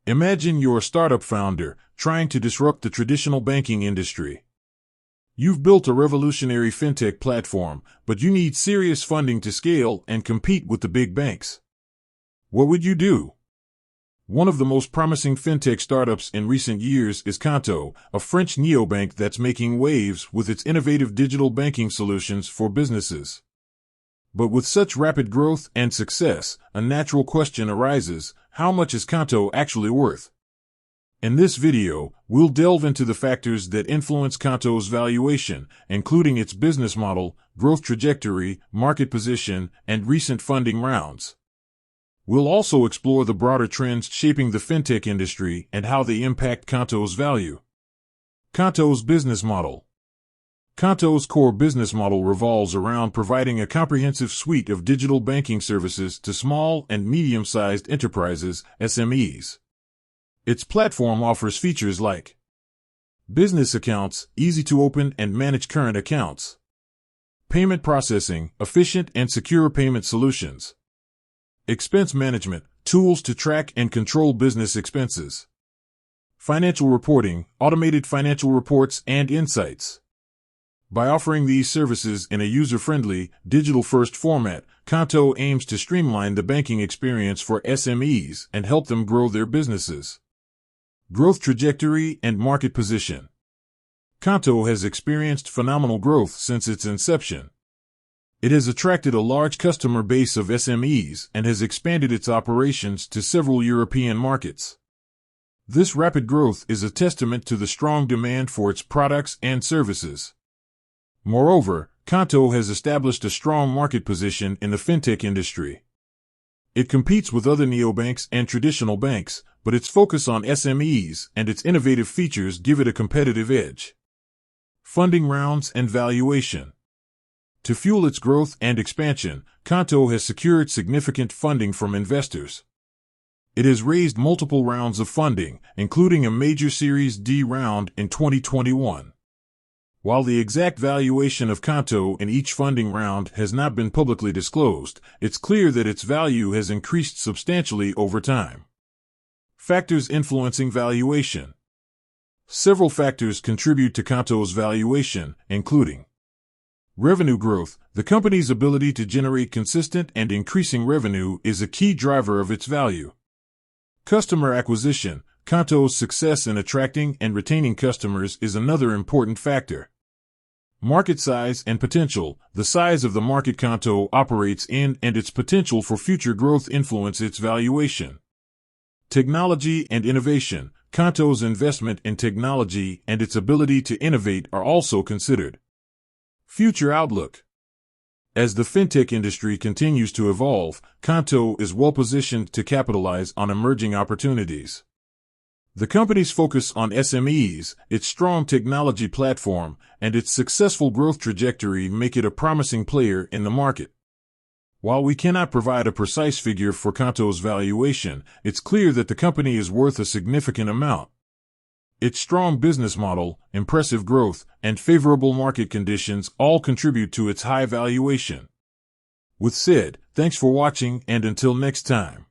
Imagine you're a startup founder trying to disrupt the traditional banking industry. You've built a revolutionary fintech platform, but you need serious funding to scale and compete with the big banks. What would you do? One of the most promising fintech startups in recent years is Qonto, a French neobank that's making waves with its innovative digital banking solutions for businesses. But with such rapid growth and success, a natural question arises: how much is Qonto actually worth? In this video, we'll delve into the factors that influence Qonto's valuation, including its business model, growth trajectory, market position, and recent funding rounds. We'll also explore the broader trends shaping the fintech industry and how they impact Qonto's value. Qonto's business model. Qonto's core business model revolves around providing a comprehensive suite of digital banking services to small and medium-sized enterprises, SMEs. Its platform offers features like business accounts, easy to open and manage current accounts; payment processing, efficient and secure payment solutions; expense management, tools to track and control business expenses; financial reporting, automated financial reports and insights. By offering these services in a user-friendly, digital-first format, Qonto aims to streamline the banking experience for SMEs and help them grow their businesses. Growth trajectory and market position. Qonto has experienced phenomenal growth since its inception. It has attracted a large customer base of SMEs and has expanded its operations to several European markets. This rapid growth is a testament to the strong demand for its products and services. Moreover, Qonto has established a strong market position in the fintech industry. It competes with other neobanks and traditional banks, but its focus on SMEs and its innovative features give it a competitive edge. Funding rounds and valuation. To fuel its growth and expansion, Qonto has secured significant funding from investors. It has raised multiple rounds of funding, including a major Series D round in 2021. While the exact valuation of Qonto in each funding round has not been publicly disclosed, it's clear that its value has increased substantially over time. Factors influencing valuation. Several factors contribute to Qonto's valuation, including revenue growth. The company's ability to generate consistent and increasing revenue is a key driver of its value. Customer acquisition. Qonto's success in attracting and retaining customers is another important factor. Market size and potential. The size of the market Qonto operates in and its potential for future growth influence its valuation. Technology and innovation. Qonto's investment in technology and its ability to innovate are also considered. Future outlook. As the fintech industry continues to evolve, Qonto is well positioned to capitalize on emerging opportunities. The company's focus on SMEs, its strong technology platform, and its successful growth trajectory make it a promising player in the market. While we cannot provide a precise figure for Qonto's valuation, it's clear that the company is worth a significant amount. Its strong business model, impressive growth, and favorable market conditions all contribute to its high valuation. With said, thanks for watching, and until next time.